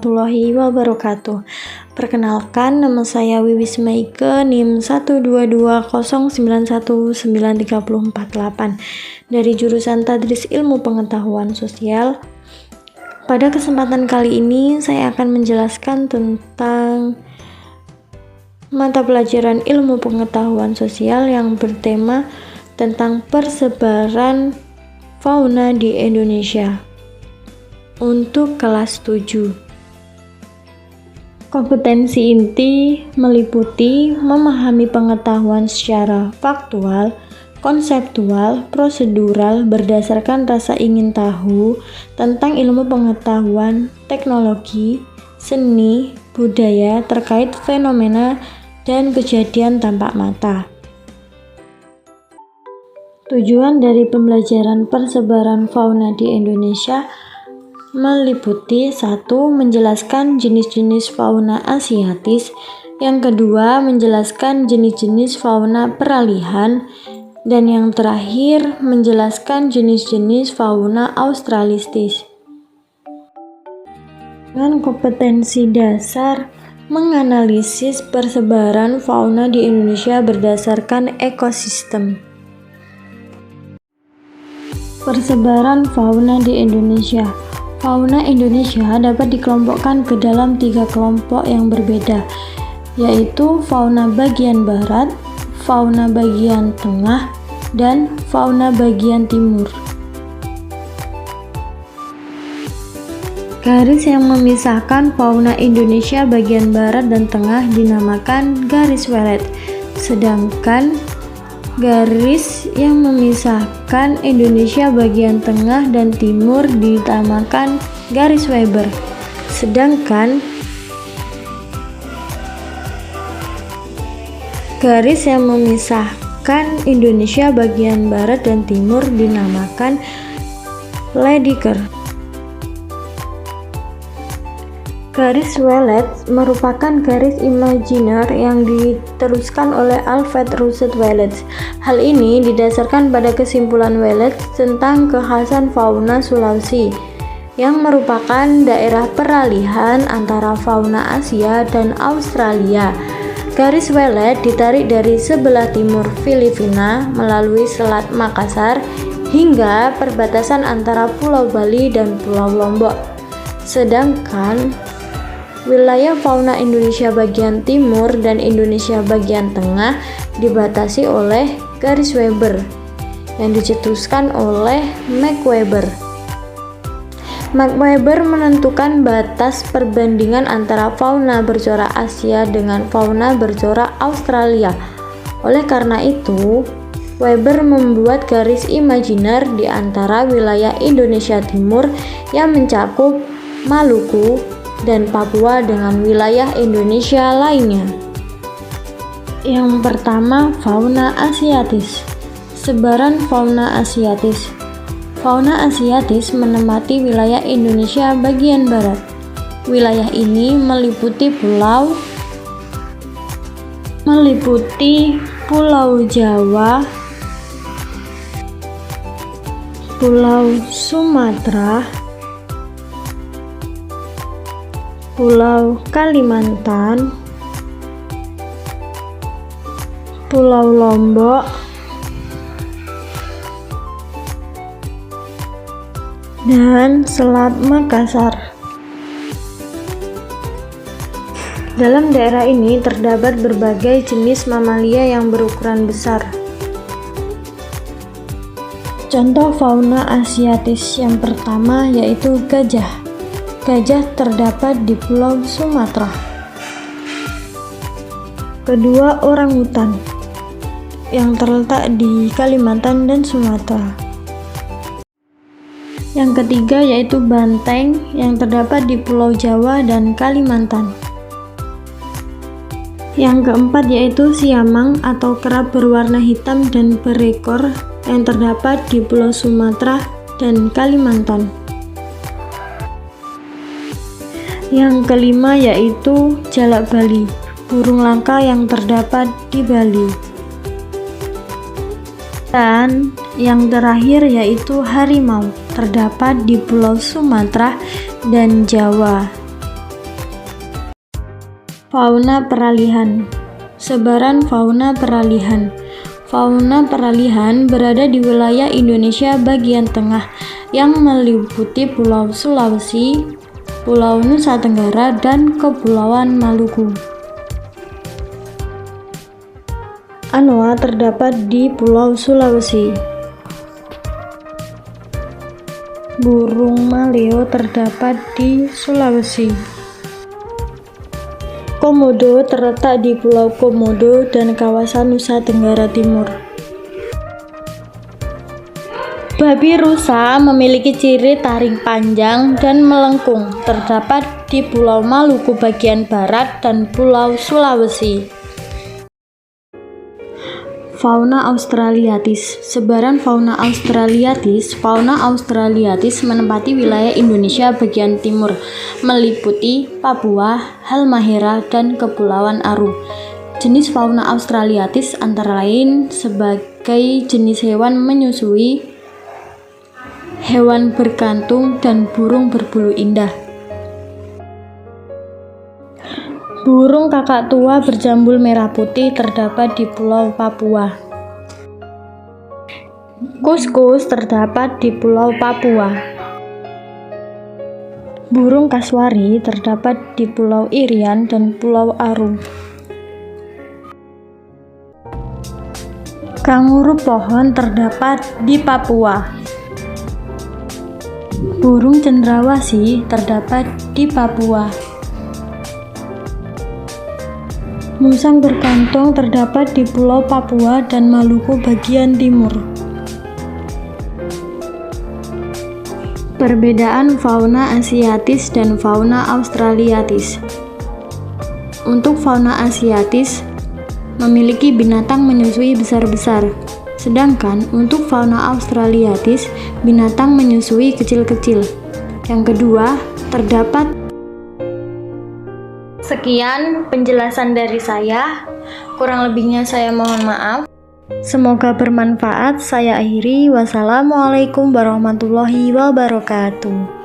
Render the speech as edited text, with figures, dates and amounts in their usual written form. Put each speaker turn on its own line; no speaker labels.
warahmatullahi wabarakatuh. Perkenalkan, nama saya Wiwis Maike, NIM 12209193448 dari jurusan Tadris Ilmu Pengetahuan Sosial. Pada kesempatan kali ini saya akan menjelaskan tentang mata pelajaran Ilmu Pengetahuan Sosial yang bertema tentang persebaran fauna di Indonesia untuk kelas 7. Kompetensi inti meliputi memahami pengetahuan secara faktual, konseptual, prosedural berdasarkan rasa ingin tahu tentang ilmu pengetahuan, teknologi, seni, budaya terkait fenomena dan kejadian tampak mata. Tujuan dari pembelajaran persebaran fauna di Indonesia meliputi 1. Menjelaskan jenis-jenis fauna asiatis, yang kedua menjelaskan jenis-jenis fauna peralihan, dan yang terakhir menjelaskan jenis-jenis fauna australistis. Dengan kompetensi dasar menganalisis persebaran fauna di Indonesia berdasarkan ekosistem. Persebaran fauna di Indonesia. Fauna Indonesia dapat dikelompokkan ke dalam 3 kelompok yang berbeda, yaitu fauna bagian barat, fauna bagian tengah, dan fauna bagian timur. Garis yang memisahkan fauna Indonesia bagian barat dan tengah dinamakan garis Wallace, sedangkan garis yang memisahkan Indonesia bagian tengah dan timur dinamakan garis Weber. Sedangkan garis yang memisahkan Indonesia bagian barat dan timur dinamakan Lydekker. Garis Wallace merupakan garis imajiner yang diteruskan oleh Alfred Russel Wallace. Hal ini didasarkan pada kesimpulan Wallace tentang kekhasan fauna Sulawesi, yang merupakan daerah peralihan antara fauna Asia dan Australia. Garis Wallace ditarik dari sebelah timur Filipina melalui Selat Makassar hingga perbatasan antara Pulau Bali dan Pulau Lombok. Sedangkan wilayah fauna Indonesia bagian timur dan Indonesia bagian tengah dibatasi oleh garis Weber yang dicetuskan oleh Max Weber. Max Weber menentukan batas perbandingan antara fauna bercorak Asia dengan fauna bercorak Australia. Oleh karena itu, Weber membuat garis imajiner di antara wilayah Indonesia Timur yang mencakup Maluku dan Papua dengan wilayah Indonesia lainnya. Yang pertama, fauna asiatis. Sebaran fauna asiatis. Fauna asiatis menempati wilayah Indonesia bagian barat. Wilayah ini meliputi Pulau Jawa, Pulau Sumatera, Pulau Kalimantan, Pulau Lombok, dan Selat Makassar. Dalam daerah ini terdapat berbagai jenis mamalia yang berukuran besar. Contoh fauna asiatis yang pertama yaitu gajah. Gajah terdapat di Pulau Sumatera. Kedua, orangutan yang terletak di Kalimantan dan Sumatera. Yang ketiga yaitu banteng yang terdapat di Pulau Jawa dan Kalimantan. Yang keempat yaitu siamang atau kera berwarna hitam dan berekor yang terdapat di Pulau Sumatera dan Kalimantan. Yang kelima yaitu jalak Bali, burung langka yang terdapat di Bali. Dan yang terakhir yaitu harimau, terdapat di Pulau Sumatera dan Jawa. Fauna peralihan. Sebaran fauna peralihan. Fauna peralihan berada di wilayah Indonesia bagian tengah yang meliputi Pulau Sulawesi, Pulau Nusa Tenggara, dan Kepulauan Maluku. Anoa terdapat di Pulau Sulawesi. Burung maleo terdapat di Sulawesi. Komodo terletak di Pulau Komodo dan kawasan Nusa Tenggara Timur. Babi rusa memiliki ciri taring panjang dan melengkung, terdapat di Pulau Maluku bagian barat dan Pulau Sulawesi. Fauna Australiatis. Sebaran fauna Australiatis. Fauna Australiatis menempati wilayah Indonesia bagian timur, meliputi Papua, Halmahera, dan Kepulauan Aru. Jenis fauna Australiatis antara lain sebagai jenis hewan menyusui, hewan berkantung, dan burung berbulu indah. Burung kakak tua berjambul merah putih terdapat di Pulau Papua. Kuskus terdapat di Pulau Papua. Burung kasuari terdapat di Pulau Irian dan Pulau Aru. Kanguru pohon terdapat di Papua. Burung cendrawasih terdapat di Papua. Musang berkantong terdapat di Pulau Papua dan Maluku bagian timur. Perbedaan fauna asiatis dan fauna australiatis. Untuk fauna asiatis memiliki binatang menyusui besar-besar, sedangkan untuk fauna australiatis binatang menyusui kecil-kecil. Yang kedua, terdapat. Sekian penjelasan dari saya, kurang lebihnya saya mohon maaf. Semoga bermanfaat. Saya akhiri. Wassalamualaikum warahmatullahi wabarakatuh.